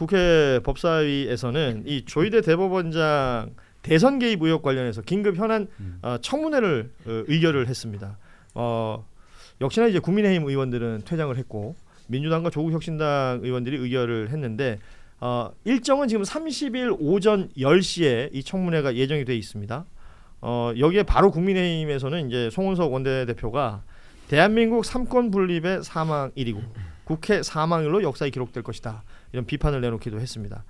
국회 법사위에서는 이 조희대 대법원장 대선 개입 의혹 관련해서 긴급 현안 청문회를 의결을 했습니다. 역시나 이제 국민의힘 의원들은 퇴장을 했고 민주당과 조국혁신당 의원들이 의결을 했는데 일정은 지금 30일 오전 10시에 이 청문회가 예정이 돼 있습니다. 여기에 바로 국민의힘에서는 이제 송원석 원내대표가 대한민국 삼권 분립의 사망일이고 국회 사망일로 역사에 기록될 것이다. 이런 비판을 내놓기도 했습니다.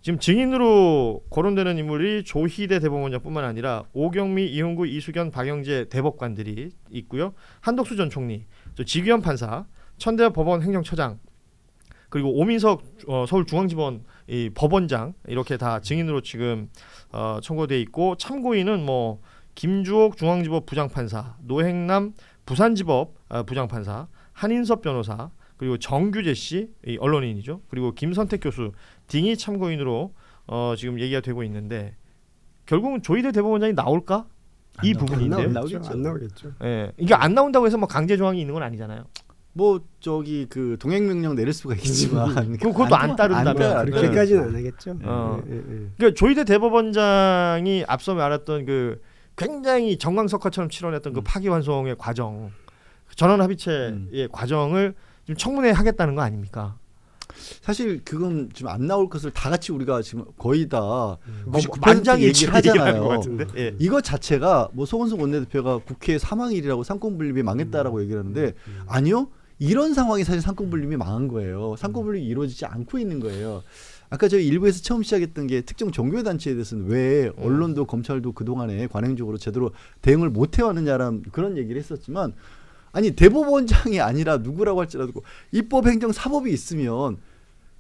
지금 증인으로 거론되는 인물이 조희대 대법원장뿐만 아니라 오경미, 이훈구, 이수견, 박영재 대법관들이 있고요. 한덕수 전 총리, 지규현 판사, 천대엽 법원 행정처장, 그리고 오민석 서울중앙지법 이 법원장 이렇게 다 증인으로 지금 청구돼 있고 참고인은 뭐 김주옥 중앙지법 부장판사, 노행남 부산지법 부장판사, 한인섭 변호사, 그리고 정규재 씨 언론인이죠. 그리고 김선택 교수 등이 참고인으로 지금 얘기가 되고 있는데 결국은 조희대 대법원장이 나올까? 이 부분인데요. 안 나오겠죠. 예, 이게 안 나온다고 해서 뭐 강제 조항이 있는 건 아니잖아요. 뭐 저기 그 동행명령 내릴 수가 있지만 그것도 안 따른다면 그렇게까지는 안 하겠죠. 그러니까 조희대 대법원장이 앞서 말했던 그 굉장히 정광석화처럼 치러냈던 그 파기환송의 과정, 전원합의체의 과정을 지금 청문회 하겠다는 거 아닙니까? 사실 그건 지금 안 나올 것을 다 같이 우리가 지금 거의 다 만장일치로 얘기하는 것 하잖아요. 같은데. 예. 이거 자체가 뭐 송원석 원내대표가 국회 사망일이라고 상권분립이 망했다라고 얘기를 하는데 아니요. 이런 상황이 사실 상권분립이 망한 거예요. 상권분립이 이루어지지 않고 있는 거예요. 아까 저희 일부에서 처음 시작했던 게 특정 종교 단체에 대해서는 왜 언론도 검찰도 그동안에 관행적으로 제대로 대응을 못 해왔느냐라는 그런 얘기를 했었지만 아니 대법원장이 아니라 누구라고 할지라도 입법, 행정, 사법이 있으면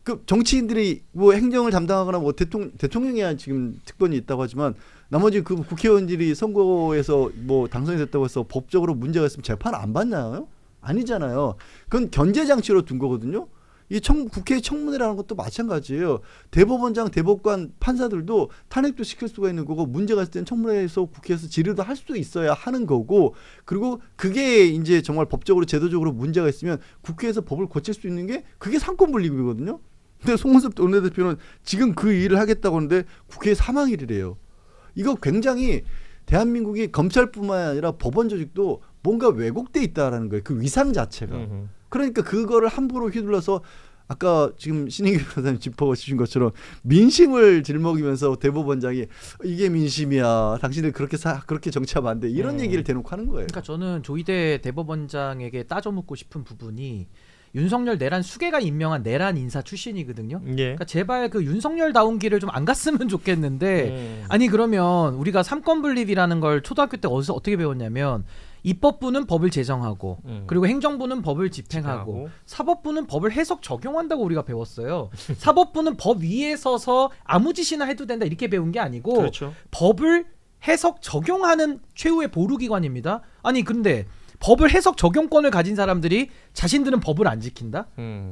그 정치인들이 뭐 행정을 담당하거나 뭐 대통령이 지금 특권이 있다고 하지만 나머지 그 국회의원들이 선거에서 뭐 당선이 됐다고 해서 법적으로 문제가 있으면 재판 안 받나요? 아니잖아요. 그건 견제 장치로 둔 거거든요. 이 국회 청문회라는 것도 마찬가지예요. 대법원장, 대법관, 판사들도 탄핵도 시킬 수가 있는 거고 문제가 있을 때는 청문회에서 국회에서 질의도 할 수도 있어야 하는 거고 그리고 그게 이제 정말 법적으로 제도적으로 문제가 있으면 국회에서 법을 고칠 수 있는 게 그게 상권분립이거든요. 근데 송원석 원내대표는 지금 그 일을 하겠다고 하는데 국회 사망일이래요. 이거 굉장히 대한민국이 검찰뿐만 아니라 법원 조직도 뭔가 왜곡돼 있다라는 거예요. 그 위상 자체가. 그러니까 그거를 함부로 휘둘러서 아까 지금 신인규 변호사님 짚어주신 것처럼 민심을 짊어지면서 대법원장이 이게 민심이야. 당신들 그렇게 정치하면 안 돼. 이런 얘기를 대놓고 하는 거예요. 그러니까 저는 조희대 대법원장에게 따져 묻고 싶은 부분이 윤석열 내란 수계가 임명한 내란 인사 출신이거든요. 예. 그러니까 제발 그 윤석열다운 길을 좀 안 갔으면 좋겠는데 아니 그러면 우리가 삼권분립이라는 걸 초등학교 때 어디서 어떻게 배웠냐면 입법부는 법을 제정하고 그리고 행정부는 법을 집행하고 사법부는 법을 해석 적용한다고 우리가 배웠어요. 사법부는 법 위에 서서 아무 짓이나 해도 된다 이렇게 배운 게 아니고 그렇죠. 법을 해석 적용하는 최후의 보루기관입니다. 아니 근데 법을 해석 적용권을 가진 사람들이 자신들은 법을 안 지킨다?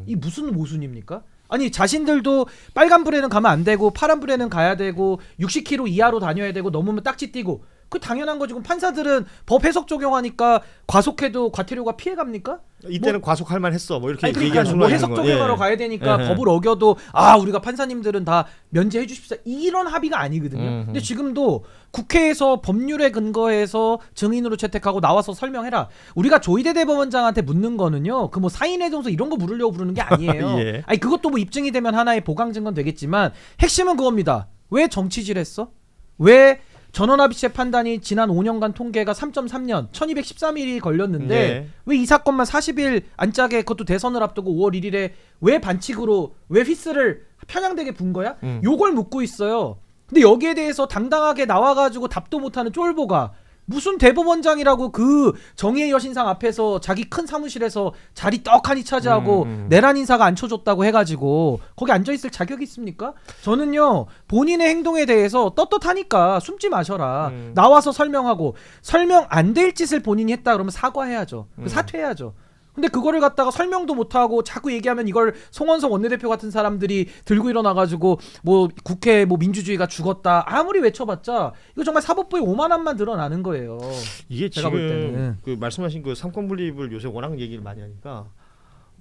이 무슨 모순입니까? 아니 자신들도 빨간불에는 가면 안 되고 파란불에는 가야 되고 60km 이하로 다녀야 되고 넘으면 딱지 띄고 그 당연한 거지. 판사들은 법 해석 적용하니까 과속해도 과태료가 피해갑니까? 이때는 과속할 만했어. 뭐 이렇게 그러니까 얘기할 수가 뭐 있는 해석 거. 적용하러 예. 가야 되니까 예. 법을 어겨도 우리가 판사님들은 다 면제해 주십시오. 이런 합의가 아니거든요. 근데 지금도 국회에서 법률에 근거해서 증인으로 채택하고 나와서 설명해라. 우리가 조희대 대법원장한테 묻는 거는요. 그 뭐 사인회동서 이런 거 부르려고 부르는 게 아니에요. 예. 아니 그것도 뭐 입증이 되면 하나의 보강 증거는 되겠지만 핵심은 그겁니다. 왜 정치질했어? 왜 전원합의체 판단이 지난 5년간 통계가 3.3년 1213일이 걸렸는데 네. 왜 이 사건만 40일 안짝에 그것도 대선을 앞두고 5월 1일에 왜 반칙으로 왜 휘스를 편향되게 분 거야? 요걸 묻고 있어요. 근데 여기에 대해서 당당하게 나와가지고 답도 못하는 쫄보가 무슨 대법원장이라고 그 정의의 여신상 앞에서 자기 큰 사무실에서 자리 떡하니 차지하고 내란 인사가 앉혀줬다고 해가지고 거기 앉아있을 자격이 있습니까? 저는요 본인의 행동에 대해서 떳떳하니까 숨지 마셔라. 나와서 설명하고 설명 안 될 짓을 본인이 했다 그러면 사과해야죠. 사퇴해야죠. 근데 그거를 갖다가 설명도 못하고 자꾸 얘기하면 이걸 송원석 원내대표 같은 사람들이 들고 일어나가지고 뭐 국회 뭐 민주주의가 죽었다 아무리 외쳐봤자 이거 정말 사법부의 오만함만 드러나는 거예요. 이게 제가 볼 지금 때는. 그 말씀하신 그 삼권분립을 요새 워낙 얘기를 많이 하니까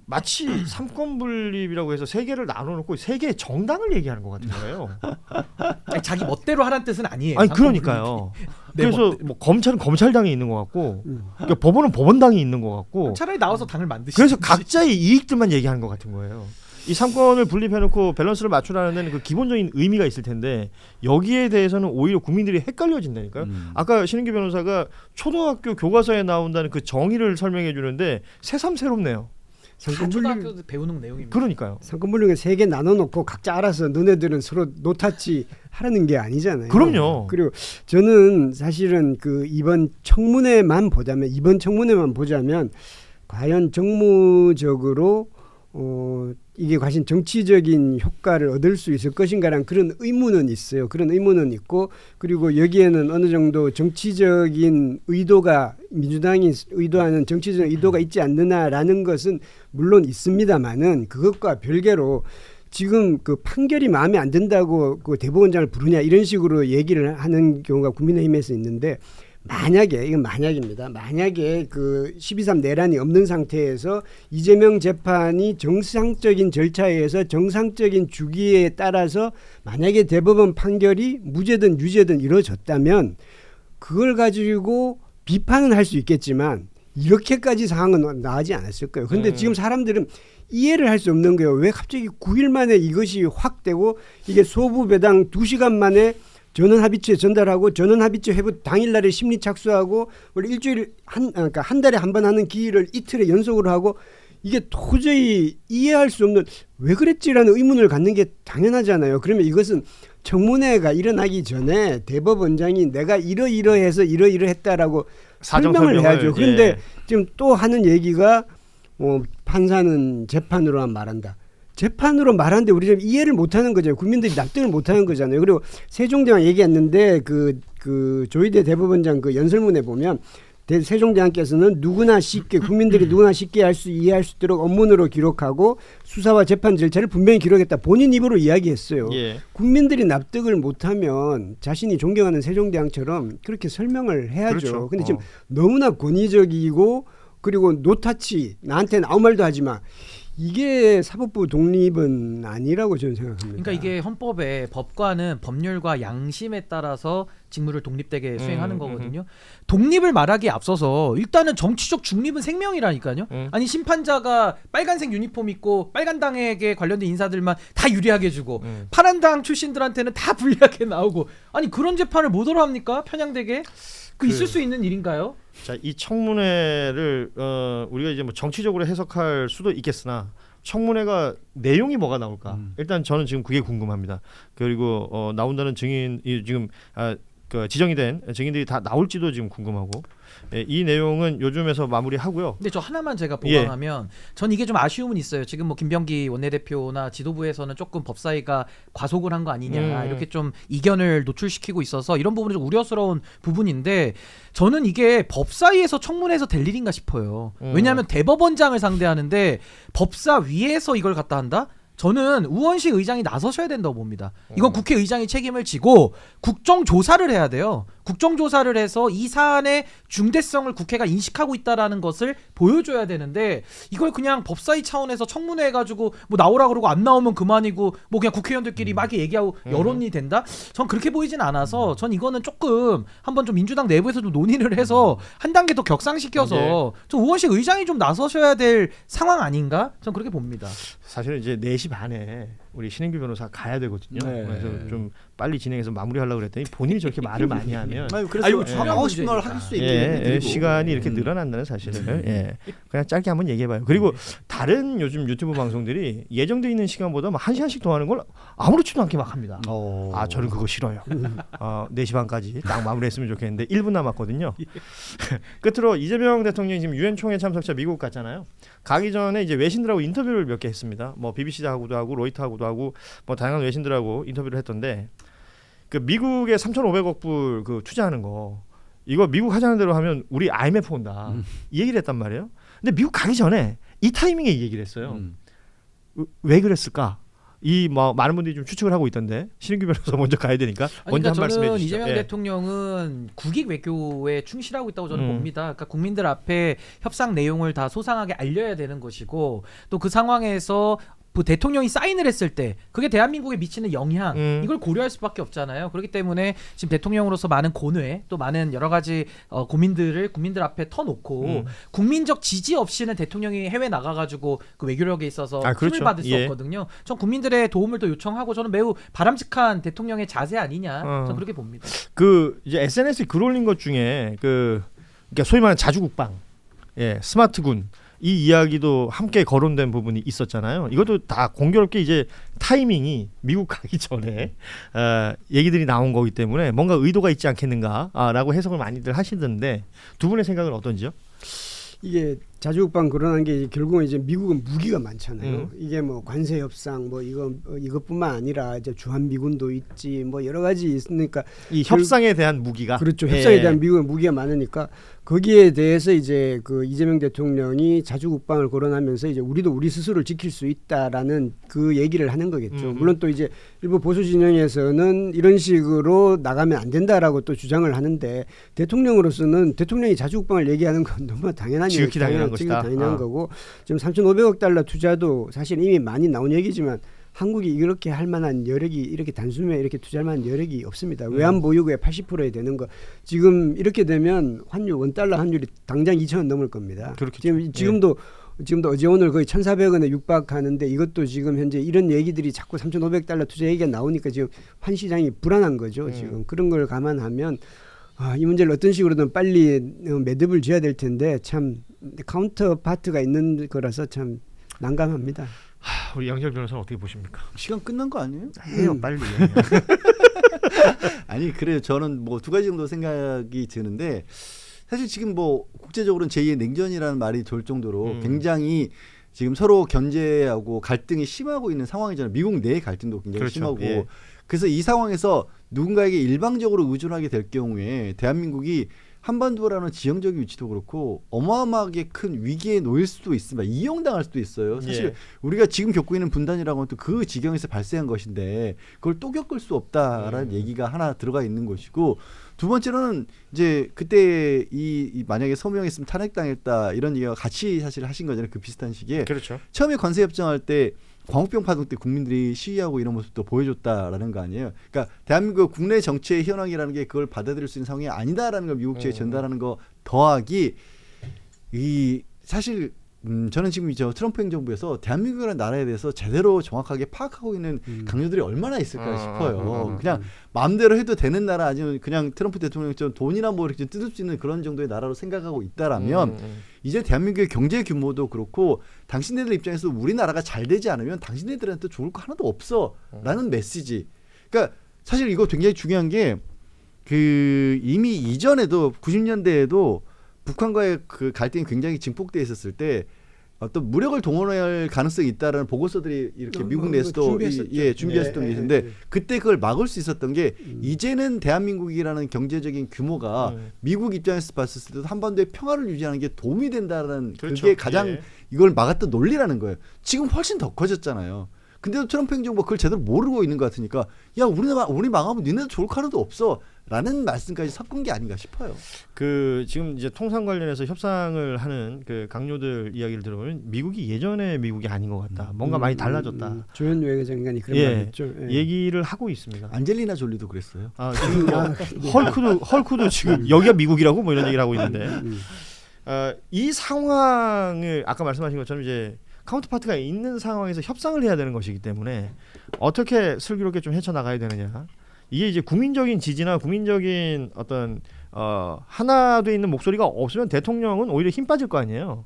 마치 삼권 분립이라고 해서 세 개를 나눠놓고 세 개의 정당을 얘기하는 것 같은 거예요. 아니, 자기 멋대로 하라는 뜻은 아니에요. 아니 삼권 그러니까요. 네, 그래서 뭐 검찰은 검찰당이 있는 것 같고, 그러니까 법원은 법원당이 있는 것 같고, 분립. 차라리 나와서 당을 만드시지. 그래서 각자의 이익들만 얘기하는 것 같은 거예요. 이 삼권을 분립해놓고 밸런스를 맞추라는 데는 그 기본적인 의미가 있을 텐데 여기에 대해서는 오히려 국민들이 헷갈려진다니까요. 아까 신은규 변호사가 초등학교 교과서에 나온다는 그 정의를 설명해 주는데 새삼새롭네요. 초등학교 배우는 내용입니다. 그러니까요. 상권분립을 세 개 나눠놓고 각자 알아서 너네들은 서로 노타치 하라는 게 아니잖아요. 그럼요. 그리고 저는 사실은 그 이번 청문회만 보자면 과연 정무적으로 이게 과연 정치적인 효과를 얻을 수 있을 것인가라는 그런 의문은 있어요. 그런 의문은 있고, 그리고 여기에는 어느 정도 정치적인 의도가, 민주당이 의도하는 정치적인 의도가 있지 않느냐라는 것은 물론 있습니다만은 그것과 별개로 지금 그 판결이 마음에 안 든다고 그 대법원장을 부르냐 이런 식으로 얘기를 하는 경우가 국민의힘에서 있는데, 만약에 이건 만약입니다. 만약에 그 12.3 내란이 없는 상태에서 이재명 재판이 정상적인 절차에 의해서 정상적인 주기에 따라서 만약에 대법원 판결이 무죄든 유죄든 이루어졌다면 그걸 가지고 비판은 할 수 있겠지만 이렇게까지 상황은 나하지 않았을 거예요. 그런데 지금 사람들은 이해를 할 수 없는 거예요. 왜 갑자기 9일 만에 이것이 확 되고 이게 소부 배당 2시간 만에 전원 합의체 전달하고 전원 합의체 회부 당일날에 심리 착수하고 원래 일주일 그러니까 한 달에 한 번 하는 기일을 이틀에 연속으로 하고 이게 도저히 이해할 수 없는 왜 그랬지라는 의문을 갖는 게 당연하잖아요. 그러면 이것은 청문회가 일어나기 전에 대법원장이 내가 이러이러해서 이러이러했다라고 설명을 해야죠. 그런데 예. 지금 또 하는 얘기가 판사는 재판으로만 말한다. 재판으로 말하는데 우리 좀 이해를 못하는 거죠. 국민들이 납득을 못하는 거잖아요. 그리고 세종대왕 얘기했는데 그 조희대 대법원장 그 연설문에 보면 세종대왕께서는 누구나 쉽게 국민들이 누구나 쉽게 이해할 수 있도록 언문으로 기록하고 수사와 재판 절차를 분명히 기록했다. 본인 입으로 이야기했어요. 예. 국민들이 납득을 못하면 자신이 존경하는 세종대왕처럼 그렇게 설명을 해야죠. 그렇죠. 근데 지금 너무나 권위적이고 그리고 노타치 나한테는 아무 말도 하지 마. 이게 사법부 독립은 아니라고 저는 생각합니다. 그러니까 이게 헌법에 법관은 법률과 양심에 따라서 직무를 독립되게 수행하는 거거든요. 독립을 말하기에 앞서서 일단은 정치적 중립은 생명이라니까요. 아니 심판자가 빨간색 유니폼 입고 빨간 당에게 관련된 인사들만 다 유리하게 주고 파란 당 출신들한테는 다 불리하게 나오고 아니 그런 재판을 뭐더러 합니까? 편향되게? 있을 수 있는 일인가요? 자, 이 청문회를 우리가 이제 뭐 정치적으로 해석할 수도 있겠으나 청문회가 내용이 뭐가 나올까? 일단 저는 지금 그게 궁금합니다. 그리고 나온다는 증인이 지금 그 지정이 된 증인들이 다 나올지도 지금 궁금하고 이 내용은 요즘에서 마무리하고요. 근데 저 하나만 제가 보강하면 전 이게 좀 아쉬움은 있어요. 지금 뭐 김병기 원내대표나 지도부에서는 조금 법사위가 과속을 한 거 아니냐 이렇게 좀 이견을 노출시키고 있어서 이런 부분이 좀 우려스러운 부분인데 저는 이게 법사위에서 청문회에서 될 일인가 싶어요. 왜냐하면 대법원장을 상대하는데 법사위에서 이걸 갖다 한다? 저는 우원식 의장이 나서셔야 된다고 봅니다. 이건 국회의장이 책임을 지고 국정조사를 해야 돼요. 국정조사를 해서 이 사안의 중대성을 국회가 인식하고 있다라는 것을 보여줘야 되는데 이걸 그냥 법사위 차원에서 청문회 해가지고 뭐 나오라 그러고 안 나오면 그만이고 뭐 그냥 국회의원들끼리 막 얘기하고 여론이 된다? 전 그렇게 보이진 않아서 전 이거는 조금 한번 좀 민주당 내부에서 좀 논의를 해서 한 단계 더 격상시켜서 저 우원식 의장이 좀 나서셔야 될 상황 아닌가? 전 그렇게 봅니다. 사실은 이제 4시 반에 우리 신인규 변호사 가야 되거든요. 네. 그래서 좀 빨리 진행해서 마무리하려고 그랬더니 본인이 저렇게 말을 많이 하면 그래서 이거 중요한 하고 싶은 말 문제니까. 할 수 있게 시간이 이렇게 늘어난다는 사실을 그냥 짧게 한번 얘기해봐요. 그리고 다른 요즘 유튜브 방송들이 예정돼 있는 시간보다 막 1시간씩 더 하는 걸 아무렇지도 않게 막 합니다. 아 저는 그거 싫어요. 4시 반까지 딱 마무리했으면 좋겠는데 1분 남았거든요. 끝으로 이재명 대통령이 지금 유엔 총회 참석자 미국 갔잖아요. 가기 전에 이제 외신들하고 인터뷰를 몇 개 했습니다. 뭐 BBC하고도 하고 로이터하고도 하고 뭐 다양한 외신들하고 인터뷰를 했던데 그 미국에 3,500억 불 그 투자하는 거 이거 미국 하자는 대로 하면 우리 IMF 온다 이 얘기를 했단 말이에요. 근데 미국 가기 전에 이 타이밍에 이 얘기를 했어요. 왜 그랬을까? 이 뭐 많은 분들이 좀 추측을 하고 있던데 신인규 변호사 먼저 가야 되니까 먼저 그러니까 한 말씀해 저는 주시죠. 이재명 예. 대통령은 국익 외교에 충실하고 있다고 저는 음. 봅니다. 그러니까 국민들 앞에 협상 내용을 다 소상하게 알려야 되는 것이고 또 그 상황에서 그 대통령이 사인을 했을 때 그게 대한민국에 미치는 영향 이걸 고려할 수밖에 없잖아요. 그렇기 때문에 지금 대통령으로서 많은 고뇌 또 많은 여러 가지 고민들을 국민들 앞에 터놓고 국민적 지지 없이는 대통령이 해외 나가가지고 그 외교력에 있어서 그렇죠. 힘을 받을 수 예. 없거든요. 전 국민들의 도움을 더 요청하고 저는 매우 바람직한 대통령의 자세 아니냐 저는 그렇게 봅니다. 그 이제 SNS에 글 올린 것 중에 그러니까 소위 말하는 자주국방, 예, 스마트군 이 이야기도 함께 거론된 부분이 있었잖아요. 이것도 다 공교롭게 이제 타이밍이 미국 가기 전에 얘기들이 나온 거기 때문에 뭔가 의도가 있지 않겠는가라고 해석을 많이들 하시던데 두 분의 생각은 어떤지요? 이게 자주국방 거론한 게 결국은 이제 미국은 무기가 많잖아요. 이게 뭐 관세 협상 뭐 이것뿐만 아니라 이제 주한미군도 있지 뭐 여러 가지 있으니까 이 협상에 대한 무기가 그렇죠. 협상에 대한 미국의 무기가 많으니까 거기에 대해서 이제 그 이재명 대통령이 자주국방을 거론하면서 이제 우리도 우리 스스로를 지킬 수 있다라는 그 얘기를 하는 거겠죠. 물론 또 이제 일부 보수 진영에서는 이런 식으로 나가면 안 된다라고 또 주장을 하는데 대통령으로서는 대통령이 자주국방을 얘기하는 건 너무 당연한 지극히 당연한 것이다. 당연한 거고 지금 3,500억 달러 투자도 사실 이미 많이 나온 얘기지만 한국이 이렇게 할 만한 여력이 이렇게 단숨에 이렇게 투자할 만한 여력이 없습니다. 외환 보유고의 80%에 되는 거 지금 이렇게 되면 환율 원달러 환율이 당장 2,000원 넘을 겁니다. 그렇겠죠. 지금도 어제 오늘 거의 1,400원에 육박하는데 이것도 지금 현재 이런 얘기들이 자꾸 3,500달러 투자 얘기가 나오니까 지금 환 시장이 불안한 거죠. 지금 그런 걸 감안하면 이 문제를 어떤 식으로든 빨리 매듭을 지어야 될 텐데 참 카운터 파트가 있는 거라서 참 난감합니다. 우리 양철 변호사는 어떻게 보십니까? 시간 끝난 거 아니에요? 해요 빨리. 아니 그래요. 저는 뭐 두 가지 정도 생각이 드는데 사실 지금 뭐 국제적으로는 제2의 냉전이라는 말이 돌 정도로 굉장히 지금 서로 견제하고 갈등이 심하고 있는 상황이잖아요. 미국 내 갈등도 굉장히 그렇죠. 심하고 예. 그래서 이 상황에서 누군가에게 일방적으로 의존하게 될 경우에 대한민국이 한반도라는 지형적인 위치도 그렇고 어마어마하게 큰 위기에 놓일 수도 있습니다. 이용당할 수도 있어요. 사실 예. 우리가 지금 겪고 있는 분단이라고 하면 또 그 지경에서 발생한 것인데 그걸 또 겪을 수 없다라는 얘기가 하나 들어가 있는 것이고 두 번째로는 이제 그때 이 만약에 서명했으면 탄핵당했다 이런 얘기가 같이 사실 하신 거잖아요. 그 비슷한 시기에 그렇죠. 처음에 관세 협정할 때 광우병 파동 때 국민들이 시위하고 이런 모습도 보여줬다라는 거 아니에요. 그러니까 대한민국 국내 정치의 현황이라는 게 그걸 받아들일 수 있는 상황이 아니다라는 걸 미국 측에 전달하는 거 더하기 이 사실 저는 지금 저 트럼프 행정부에서 대한민국이라는 나라에 대해서 제대로 정확하게 파악하고 있는 강요들이 얼마나 있을까 싶어요. 그냥 마음대로 해도 되는 나라 아니면 그냥 트럼프 대통령처럼 돈이나 뭐 이렇게 뜯을 수 있는 그런 정도의 나라로 생각하고 있다라면 이제 대한민국의 경제 규모도 그렇고 당신네들 입장에서 우리나라가 잘 되지 않으면 당신네들한테 좋을 거 하나도 없어라는 메시지. 그러니까 사실 이거 굉장히 중요한 게 그 이미 이전에도 90년대에도 북한과의 그 갈등이 굉장히 증폭돼 있었을 때 어떤 무력을 동원할 가능성이 있다라는 보고서들이 이렇게 미국 내에서도 준비했었던 게 있는데 그때 그걸 막을 수 있었던 게 이제는 대한민국이라는 경제적인 규모가 미국 입장에서 봤을 때도 한반도의 평화를 유지하는 게 도움이 된다는 그렇죠. 그게 가장 이걸 막았던 논리라는 거예요. 지금 훨씬 더 커졌잖아요. 근데도 트럼프 행정부가 그걸 제대로 모르고 있는 것 같으니까 야 우리 망하면 니네도 좋을 거 하나도 없어 라는 말씀까지 섞은 게 아닌가 싶어요. 그 지금 이제 통상 관련해서 협상을 하는 그 강요들 이야기를 들어보면 미국이 예전의 미국이 아닌 것 같다. 뭔가 많이 달라졌다. 조현 외교장관이 그런 말했죠. 얘기를 하고 있습니다. 안젤리나 졸리도 그랬어요. 지금 헐크도 지금 여기가 미국이라고 뭐 이런 얘기를 하고 있는데 이 상황을 아까 말씀하신 것처럼 이제 카운터파트가 있는 상황에서 협상을 해야 되는 것이기 때문에 어떻게 슬기롭게 좀 헤쳐나가야 되느냐. 이게 이제 국민적인 지지나 국민적인 어떤 하나 돼 있는 목소리가 없으면 대통령은 오히려 힘 빠질 거 아니에요.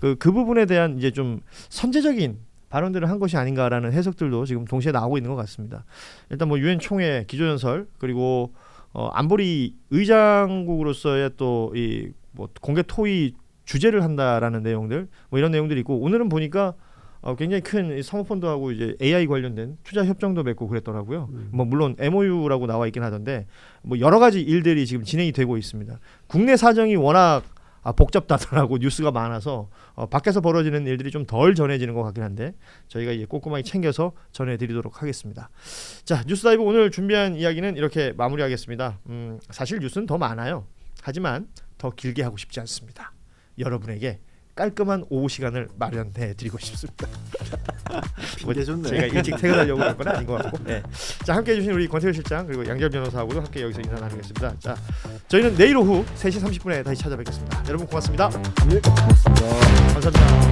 그 부분에 대한 이제 좀 선제적인 발언들을 한 것이 아닌가라는 해석들도 지금 동시에 나오고 있는 것 같습니다. 일단 뭐 유엔 총회 기조연설 그리고 안보리 의장국으로서의 또 이 뭐 공개 토의 주재를 한다라는 내용들 뭐 이런 내용들이 있고 오늘은 보니까 굉장히 큰 사모펀드하고 이제 AI 관련된 투자 협정도 맺고 그랬더라고요. 뭐 물론 MOU라고 나와 있긴 하던데 뭐 여러 가지 일들이 지금 진행이 되고 있습니다. 국내 사정이 워낙 복잡다단하고 뉴스가 많아서 밖에서 벌어지는 일들이 좀 덜 전해지는 것 같긴 한데 저희가 이제 꼼꼼하게 챙겨서 전해드리도록 하겠습니다. 자, 뉴스다이브 오늘 준비한 이야기는 이렇게 마무리하겠습니다. 사실 뉴스는 더 많아요. 하지만 더 길게 하고 싶지 않습니다. 여러분에게 깔끔한 오후 시간을 마련해 드리고 싶습니다. 이게 좋네. 제가 일찍 퇴근하려고 그럴 건 아닌 것 같고. 네. 자, 함께해 주신 우리 권태일 실장 그리고 양재열 변호사하고도 함께 여기서 인사 나누겠습니다. 자, 저희는 내일 오후 3시 30분에 다시 찾아뵙겠습니다. 여러분 고맙습니다. 네, 고맙습니다. 감사합니다.